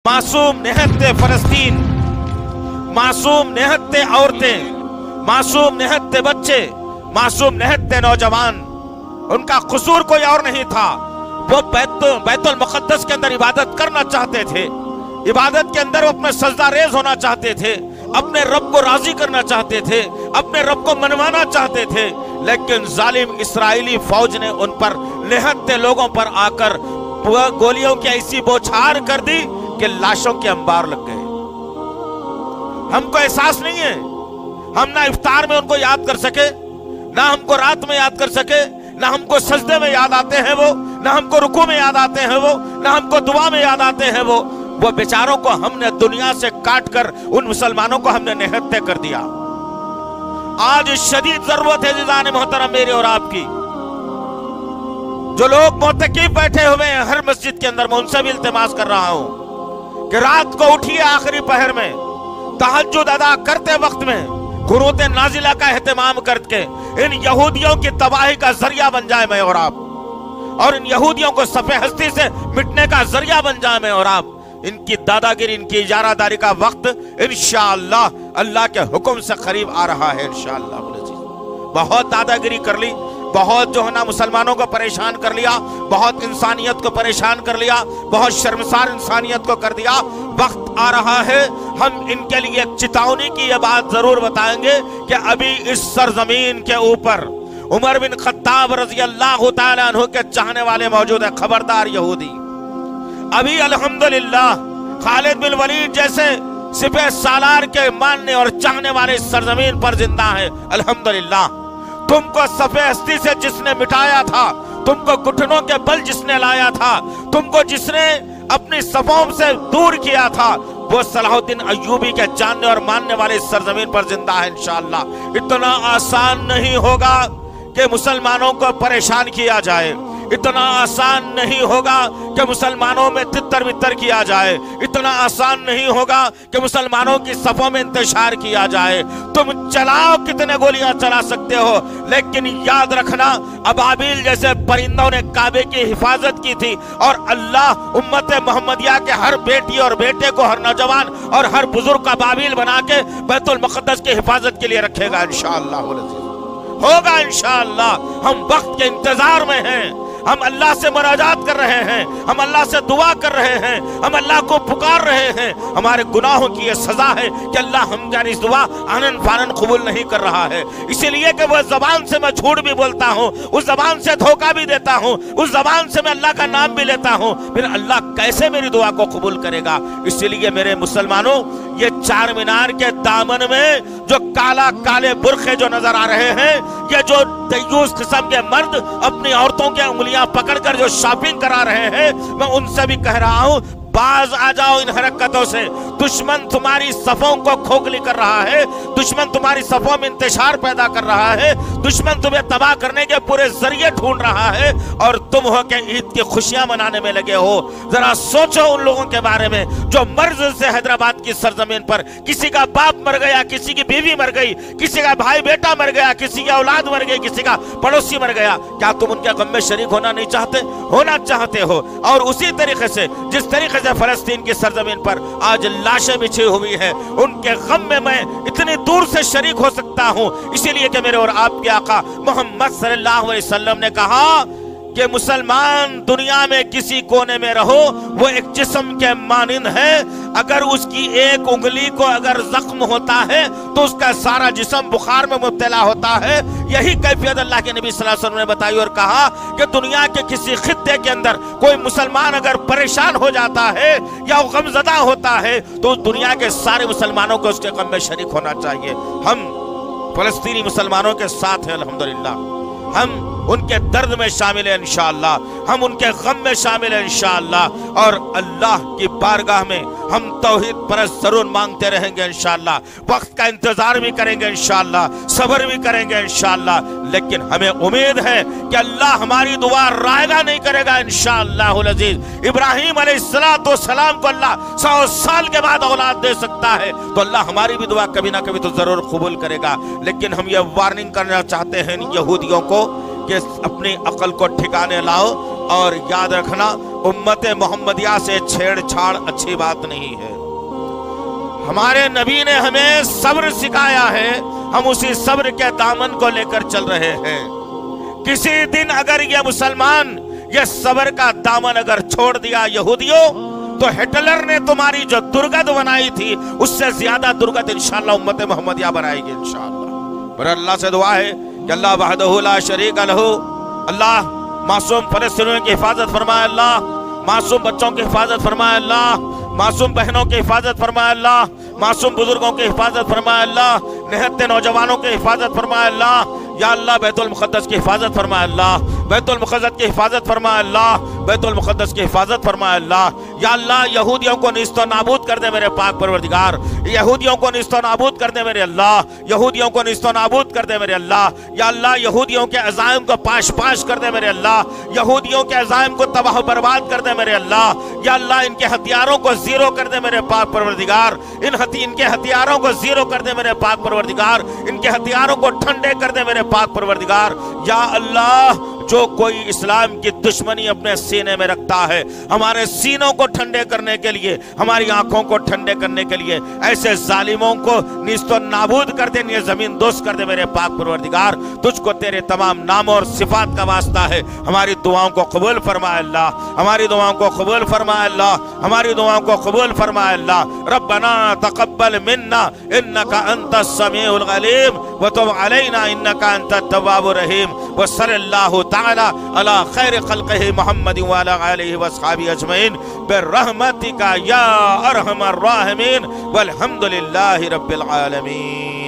मासूम निहत्ते फलस्तीन, मासूम निहत्ते औरतें, मासूम निहत्ते बच्चे, मासूम निहत्ते नौजवान, उनका कसूर कोई और नहीं था। वो बैतुल मुक़द्दस के अंदर इबादत करना चाहते थे, इबादत के अंदर वो अपने सजदा रेज होना चाहते थे, अपने रब को राजी करना चाहते थे, अपने रब को मनवाना चाहते थे। लेकिन जालिम इसराइली फौज ने उन पर निहत्ते लोगों पर आकर गोलियों की ऐसी बौछार कर दी कि लाशों के अंबार लग गए। हमको एहसास नहीं है, हम ना इफ्तार में उनको याद कर सके, ना हमको रात में याद कर सके, ना हमको सजदे में याद आते हैं वो, ना हमको रुकू में याद आते हैं वो, ना हमको दुआ में याद आते हैं वो बेचारों को हमने दुनिया से काट कर उन मुसलमानों को हमने निहत्ते कर दिया। आज शदीद जरूरत है जिजान मोहतरम मेरे और आपकी, जो लोग मोतकीफ बैठे हुए हैं हर मस्जिद के अंदर, मैं उनसे भी इल्तिमास कर रहा हूं कि रात को उठिए आखिरी पहर में, तहज्जुद अदा करते वक्त में कुनूत नाजिला का एहतमाम करके इन यहूदियों की तबाही का जरिया बन जाए मैं और आप, और इन यहूदियों को सफ़े हस्ती से मिटने का जरिया बन जाए मैं और आप। इनकी दादागिरी, इनकी इजारादारी का वक्त इंशाअल्लाह अल्लाह के हुक्म से करीब आ रहा है इंशाअल्लाह। बहुत दादागिरी कर ली, बहुत जो है ना मुसलमानों को परेशान कर लिया, बहुत इंसानियत को परेशान कर लिया, बहुत शर्मसार इंसानियत को कर दिया। वक्त आ रहा है हम इनके लिए एक चेतावनी की ये बात जरूर बताएंगे कि अभी इस सरजमीन के ऊपर उमर बिन खत्ताब रज़ी अल्लाह तआला अन्हु के चाहने वाले मौजूद है। खबरदार यहूदी, अभी अल्हम्दुलिल्लाह खालिद बिन वलीद जैसे सिपह सालार के मानने और चाहने वाले इस सरजमीन पर जिंदा है अल्हम्दुलिल्लाह। तुमको सफ़े हस्ती से जिसने मिटाया था, तुमको घुटनों के बल जिसने लाया था, तुमको जिसने अपनी सफों से दूर किया था, वो सलाहुद्दीन अय्यूबी के जानने और मानने वाले इस सरजमीन पर जिंदा है इंशाअल्लाह। इतना आसान नहीं होगा कि मुसलमानों को परेशान किया जाए, इतना आसान नहीं होगा कि मुसलमानों में तितर बितर किया जाए, इतना आसान नहीं होगा कि मुसलमानों की सफों में इंतशार किया जाए। तुम चलाओ, कितने गोलियां चला सकते हो, लेकिन याद रखना अबाबिल जैसे परिंदों ने काबे की हिफाजत की थी, और अल्लाह उम्मत मोहम्मदिया के हर बेटी और बेटे को, हर नौजवान और हर बुजुर्ग का बाबिल बना के बैतुल मुक़द्दस की हिफाजत के लिए रखेगा इंशाअल्लाह। होगा इंशाअल्लाह। हम वक्त के इंतजार में हैं, हम अल्लाह से मुनाजात कर रहे हैं, हम अल्लाह से दुआ कर रहे हैं, हम अल्लाह को पुकार रहे हैं। हमारे गुनाहों की ये सजा है कि अल्लाह हमारी इस दुआ आनन फानन कबूल नहीं कर रहा है, इसीलिए कि वह जबान से मैं झूठ भी बोलता हूँ, उस जबान से धोखा भी देता हूँ, उस जबान से मैं अल्लाह का नाम भी लेता हूँ, फिर अल्लाह कैसे मेरी दुआ को कबूल करेगा। इसीलिए मेरे मुसलमानों, ये चार मीनार के दामन में जो काला काले बुरखे जो नजर आ रहे हैं, ये जो दयूस किस्म के मर्द अपनी औरतों के उंगलियां पकड़कर जो शॉपिंग करा रहे हैं, मैं उनसे भी कह रहा हूं, बाज आ जाओ इन हरकतों से। दुश्मन तुम्हारी सफों को खोखली कर रहा है, दुश्मन तुम्हारी सफों में इंतशार पैदा कर रहा है, दुश्मन तुम्हें तबाह करने के पूरे जरिए ढूंढ रहा है, और तुम हो के ईद की खुशियां मनाने में लगे हो। जरा सोचो उन लोगों के बारे में जो मर्ज से हैदराबाद की सरजमीन पर किसी का बाप मर गया, किसी की बीवी मर गई, किसी का भाई बेटा मर गया, किसी की औलाद मर गई, किसी का पड़ोसी मर गया। क्या तुम उनके गम में शरीक होना नहीं चाहते? होना चाहते हो। और उसी तरीके से जिस तरीके से फलस्तीन की सरजमीन पर आज लाशें बिछी हुई है, उनके गम में मैं इतनी दूर से शरीक हो सकता हूं। इसीलिए कि मेरे और आपके आका मोहम्मद सल्लल्लाहु अलैहि वसल्लम ने कहा कि मुसलमान दुनिया में किसी कोने में रहो, वो एक जिस्म के मानिंद है। अगर उसकी एक उंगली को अगर जख्म होता है तो उसका सारा जिस्म बुखार में मुब्तला होता है। यही कैफियत अल्लाह के नबी सल्लल्लाहु अलैहि वसल्लम ने बताई और कहा कि दुनिया के किसी खित्ते के अंदर कोई मुसलमान अगर परेशान हो जाता है या वो गमज़दा होता है, तो दुनिया के सारे मुसलमानों को उसके गम में शरीक होना चाहिए। हम फलस्तीनी मुसलमानों के साथ हैं अल्हम्दुलिल्लाह, हम उनके दर्द में शामिल हैं इंशाअल्लाह, हम उनके गम में शामिल हैं इंशाअल्लाह, और अल्लाह की बारगाह में हम तौहीद परस्त जरूर मांगते रहेंगे इंशाअल्लाह। वक्त का इंतजार भी करेंगे इंशाअल्लाह, सब्र भी करेंगे इंशाअल्लाह, लेकिन हमें उम्मीद है कि अल्लाह हमारी दुआ रायगा नहीं करेगा इंशाअल्लाहुल अजीज। इब्राहीम अलैहिस्सलाम को अल्लाह 100 साल के बाद औलाद दे सकता है, तो अल्लाह हमारी भी दुआ कभी ना कभी तो जरूर कबूल करेगा। लेकिन हम ये वार्निंग करना चाहते हैं इन यहूदियों को कि अपनी अकल को ठिकाने लाओ, और याद रखना उम्मत मोहम्मदिया से छेड़छाड़ अच्छी बात नहीं है। हमारे नबी ने हमें सब्र सिखाया है, हम उसी सब्र के दामन को लेकर चल रहे हैं। किसी दिन अगर ये मुसलमान ये सब्र का दामन अगर छोड़ दिया यहूदियों, तो हिटलर ने तुम्हारी जो दुर्गत बनाई थी उससे ज्यादा दुर्गत इंशाअल्लाह उम्मत मोहम्मदिया बनाएगी इंशाअल्लाह। पर अल्लाह से दुआ है कि अल्लाह वहदहु ला शरीक लहू, अल्लाह मासूम फलस्तीनियों की हिफाजत फरमाए, अल्लाह मासूम बच्चों की हिफाजत फरमाए, अल्लाह मासूम बहनों की हिफाजत फरमाए, अल्लाह मासूम बुजुर्गों की हिफाजत फरमाए, अल्लाह निहत्ते नौजवानों की हिफाजत फरमाए, अल्लाह या अल्लाह बैतुल मुक़द्दस की हिफाजत फरमाए, अल्लाह बैतुल मुक़द्दस की हिफाजत फरमाए, अल्लाह बैतुल मुक़द्दस की हिफाजत फरमाए, अल्लाह या अल्लाह यहूदियों को निस्तो नाबूद कर दे मेरे पाक परवरदिगार, यहूदियों को निस्तो नाबूद कर दे मेरे अल्लाह, यहूदियों को निस्तो नाबूद कर दे मेरे अल्लाह, या अल्लाह यहूदियों के अज़ाइम को पाश पाश कर दे मेरे अल्लाह, यहूदियों के अज़ाइम को तबाह बर्बाद कर दे मेरे अल्लाह, या अल्लाह इनके हथियारों को जीरो कर दे मेरे पाक परवरदिगार, इनके हथियारों को जीरो कर दे मेरे पाक परवरदिगार, इनके हथियारों को ठंडे कर दे मेरे पाक परवरदिगार। या अल्लाह जो कोई इस्लाम की दुश्मनी अपने सीने में रखता है, हमारे सीनों को ठंडे करने के लिए, हमारी आंखों को ठंडे करने के लिए ऐसे जालिमों को निस्तो नाबूद कर दे, ये जमीन दोस्त कर दे मेरे पाक परवरदिगार। तुझको तेरे तमाम नामों और सिफात का वास्ता है, हमारी दुआओं को कबूल फरमाए अल्लाह, हमारी दुआओं को कबूल फरमाए अल्लाह, हमारी दुआओं को कबूल फरमाए अल्लाह। रब्बना तक़ब्बल मिन्ना इन्नका अंतस समीउल अलीम व तुब अलैना इन्नका अंतत तव्वाबुर रहीम व सल्लल्लाहु ताला अला खैर खल्क़िही मुहम्मद व अला आलिहि व अस्हाबिही अजमईन बिर्रहमतिका या अरहमर राहिमीन वल्हम्दुलिल्लाहि रब्बिल आलमीन।